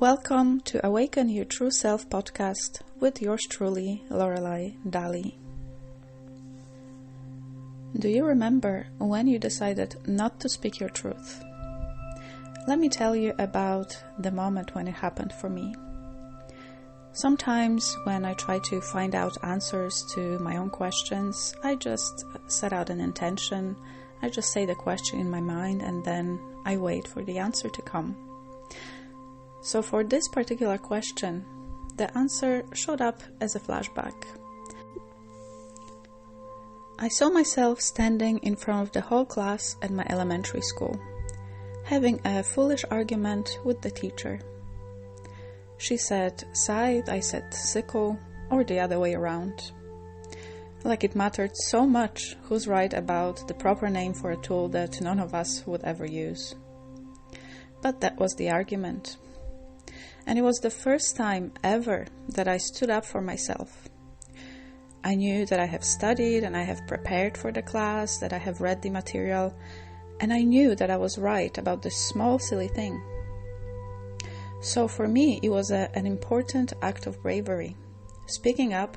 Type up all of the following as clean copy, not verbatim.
Welcome to Awaken Your True Self podcast with yours truly, Lorelei Daly. Do you remember when you decided not to speak your truth? Let me tell you about the moment when it happened for me. Sometimes when I try to find out answers to my own questions, I just set out an intention, I just say the question in my mind and then I wait for the answer to come. So for this particular question, the answer showed up as a flashback. I saw myself standing in front of the whole class at my elementary school, having a foolish argument with the teacher. She said scythe, I said sickle, or the other way around. Like it mattered so much who's right about the proper name for a tool that none of us would ever use. But that was the argument. And it was the first time ever that I stood up for myself. I knew that I have studied and I have prepared for the class, that I have read the material, and I knew that I was right about this small, silly thing. So for me, it was an important act of bravery, speaking up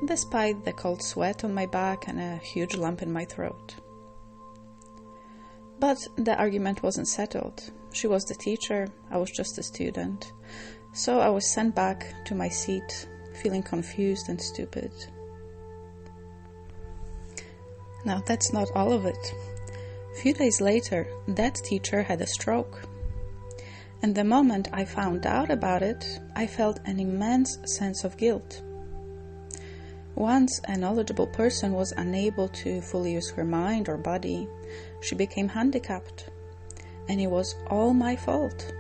despite the cold sweat on my back and a huge lump in my throat. But the argument wasn't settled. She was the teacher, I was just a student. So I was sent back to my seat, feeling confused and stupid. Now that's not all of it. A few days later, that teacher had a stroke. And the moment I found out about it, I felt an immense sense of guilt. Once a knowledgeable person was unable to fully use her mind or body, she became handicapped. And it was all my fault.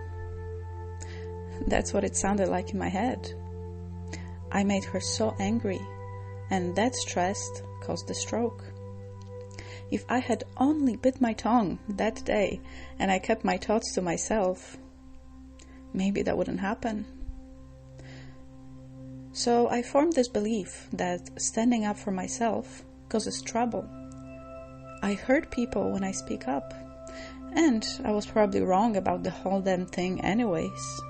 That's what it sounded like in my head. I made her so angry, and that stress caused the stroke. If I had only bit my tongue that day and I kept my thoughts to myself, maybe that wouldn't happen. So I formed this belief that standing up for myself causes trouble. I hurt people when I speak up. And I was probably wrong about the whole damn thing anyways.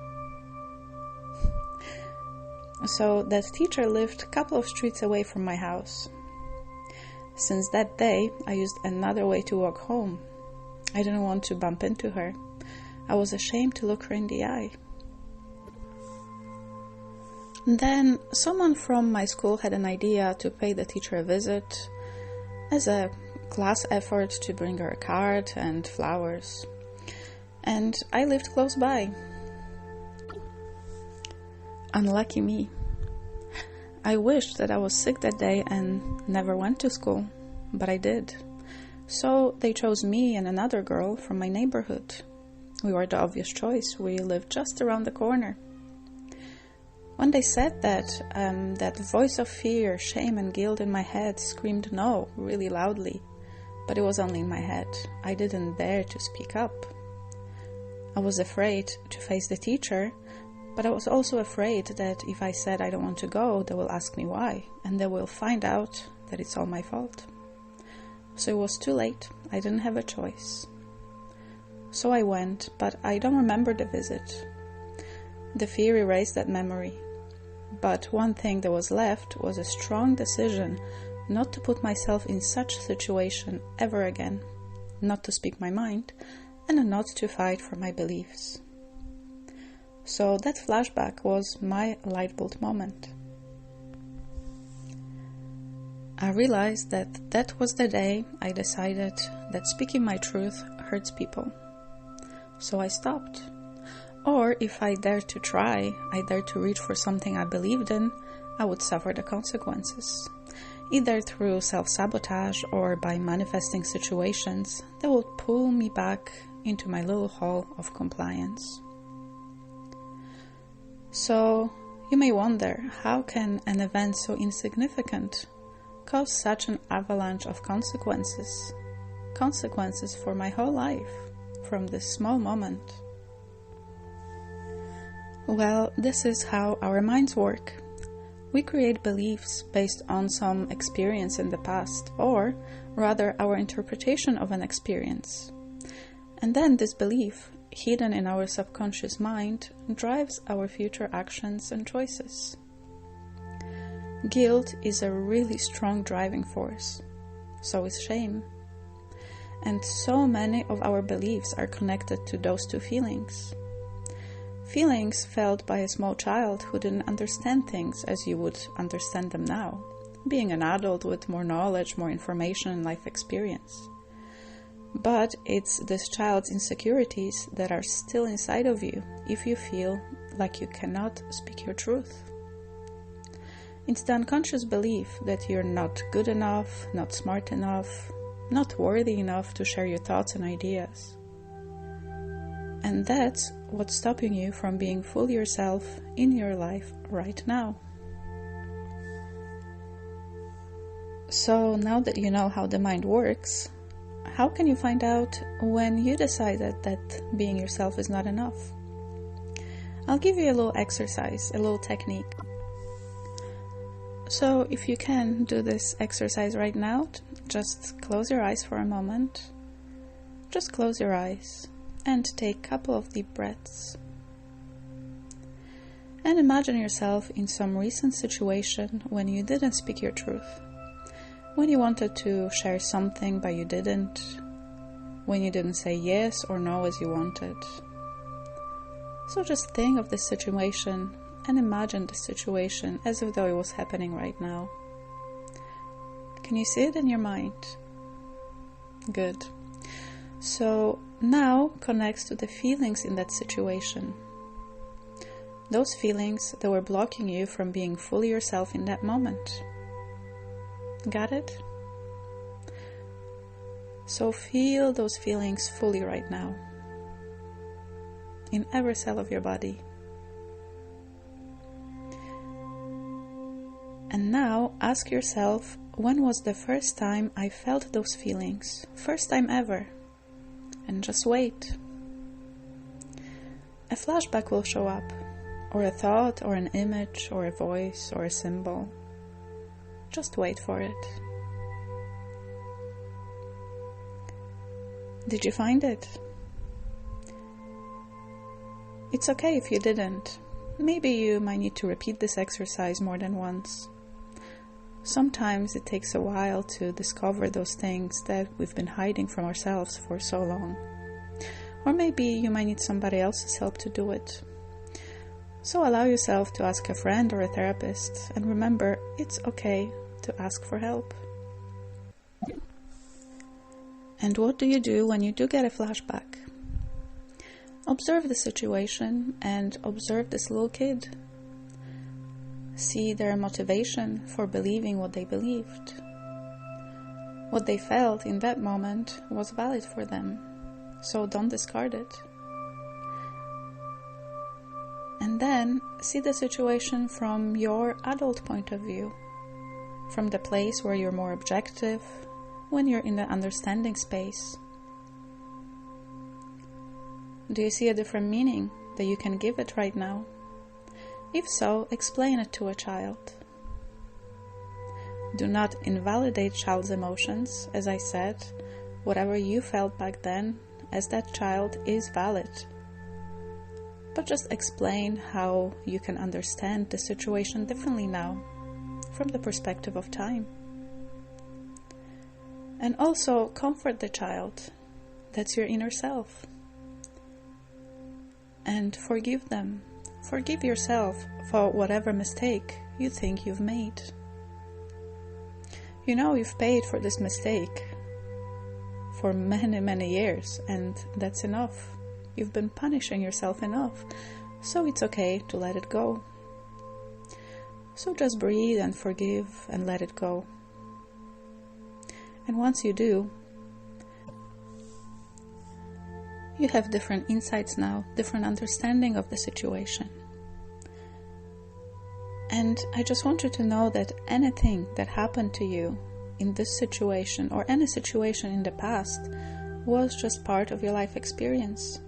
So that teacher lived a couple of streets away from my house. Since that day, I used another way to walk home. I didn't want to bump into her. I was ashamed to look her in the eye. Then someone from my school had an idea to pay the teacher a visit as a class effort to bring her a card and flowers. And I lived close by. Unlucky me. I wished that I was sick that day and never went to school, but I did. So they chose me and another girl from my neighborhood. We were the obvious choice. We lived just around the corner. When they said that, that voice of fear, shame and guilt in my head screamed no really loudly. But it was only in my head. I didn't dare to speak up. I was afraid to face the teacher, but I was also afraid that if I said I don't want to go, they will ask me why, and they will find out that it's all my fault. So it was too late. I didn't have a choice. So I went, but I don't remember the visit. The fear erased that memory. But one thing that was left was a strong decision not to put myself in such a situation ever again, not to speak my mind, and not to fight for my beliefs. So that flashback was my light bulb moment. I realized that that was the day I decided that speaking my truth hurts people. So I stopped. Or if I dared to try, I dared to reach for something I believed in, I would suffer the consequences. Either through self-sabotage or by manifesting situations that would pull me back into my little hole of compliance. So, you may wonder, how can an event so insignificant cause such an avalanche of consequences? Consequences for my whole life, from this small moment. Well, this is how our minds work. We create beliefs based on some experience in the past, or rather our interpretation of an experience. And then this belief hidden in our subconscious mind, drives our future actions and choices. Guilt is a really strong driving force. So is shame. And so many of our beliefs are connected to those two feelings. Feelings felt by a small child who didn't understand things as you would understand them now, being an adult with more knowledge, more information, and life experience. But it's this child's insecurities that are still inside of you if you feel like you cannot speak your truth. It's the unconscious belief that you're not good enough, not smart enough, not worthy enough to share your thoughts and ideas. And that's what's stopping you from being fully yourself in your life right now. So now that you know how the mind works, how can you find out when you decided that being yourself is not enough? I'll give you a little exercise, a little technique. So if you can do this exercise right now, just close your eyes for a moment. Just close your eyes and take a couple of deep breaths. And imagine yourself in some recent situation when you didn't speak your truth. When you wanted to share something but you didn't. When you didn't say yes or no as you wanted. So just think of this situation and imagine the situation as if though it was happening right now. Can you see it in your mind? Good. So now connect to the feelings in that situation. Those feelings that were blocking you from being fully yourself in that moment. Got it? So feel those feelings fully right now. In every cell of your body. And now ask yourself, when was the first time I felt those feelings? First time ever. And just wait. A flashback will show up, or a thought, or an image, or a voice, or a symbol. Just wait for it. Did you find it? It's okay if you didn't. Maybe you might need to repeat this exercise more than once. Sometimes it takes a while to discover those things that we've been hiding from ourselves for so long. Or maybe you might need somebody else's help to do it. So allow yourself to ask a friend or a therapist, and remember, it's okay to ask for help. And what do you do when you do get a flashback? Observe the situation and observe this little kid. See their motivation for believing what they believed. What they felt in that moment was valid for them, so don't discard it. And then see the situation from your adult point of view, from the place where you're more objective, when you're in the understanding space. Do you see a different meaning that you can give it right now? If so, explain it to a child. Do not invalidate child's emotions. As I said, whatever you felt back then as that child is valid. But just explain how you can understand the situation differently now, from the perspective of time. And also comfort the child. That's your inner self. And forgive them. Forgive yourself for whatever mistake you think you've made. You know you've paid for this mistake for many, many years, and that's enough. You've been punishing yourself enough, so it's okay to let it go. So just breathe and forgive and let it go. And once you do, you have different insights now, different understanding of the situation. And I just want you to know that anything that happened to you in this situation or any situation in the past was just part of your life experience.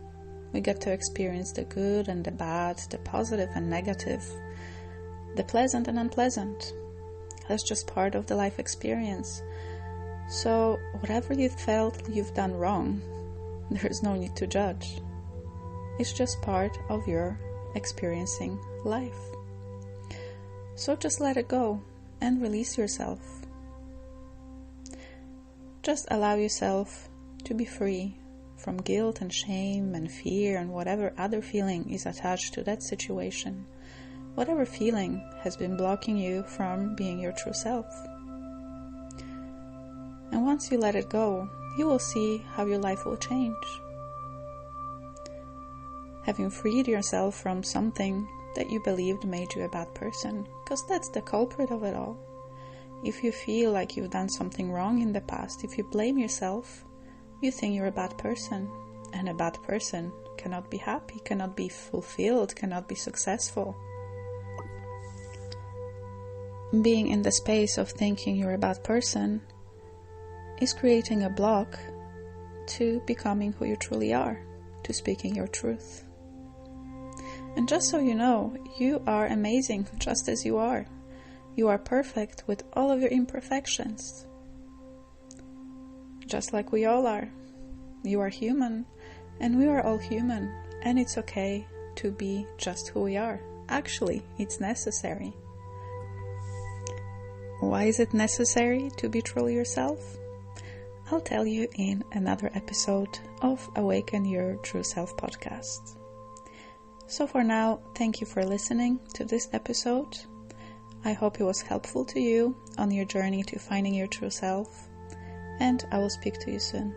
We get to experience the good and the bad, the positive and negative, the pleasant and unpleasant. That's just part of the life experience. So whatever you felt you've done wrong, there is no need to judge. It's just part of your experiencing life. So just let it go and release yourself. Just allow yourself to be free from guilt and shame and fear and whatever other feeling is attached to that situation. Whatever feeling has been blocking you from being your true self. And once you let it go, you will see how your life will change. Having freed yourself from something that you believed made you a bad person, because that's the culprit of it all. If you feel like you've done something wrong in the past, if you blame yourself, you think you're a bad person. And a bad person cannot be happy, cannot be fulfilled, cannot be successful. Being in the space of thinking you're a bad person is creating a block to becoming who you truly are, to speaking your truth. And just so you know, you are amazing just as you are. You are perfect with all of your imperfections. Just like we all are. You are human, and we are all human, and it's okay to be just who we are. Actually, it's necessary. Why is it necessary to be truly yourself? I'll tell you in another episode of Awaken Your True Self podcast. So for now, thank you for listening to this episode. I hope it was helpful to you on your journey to finding your true self, and I will speak to you soon.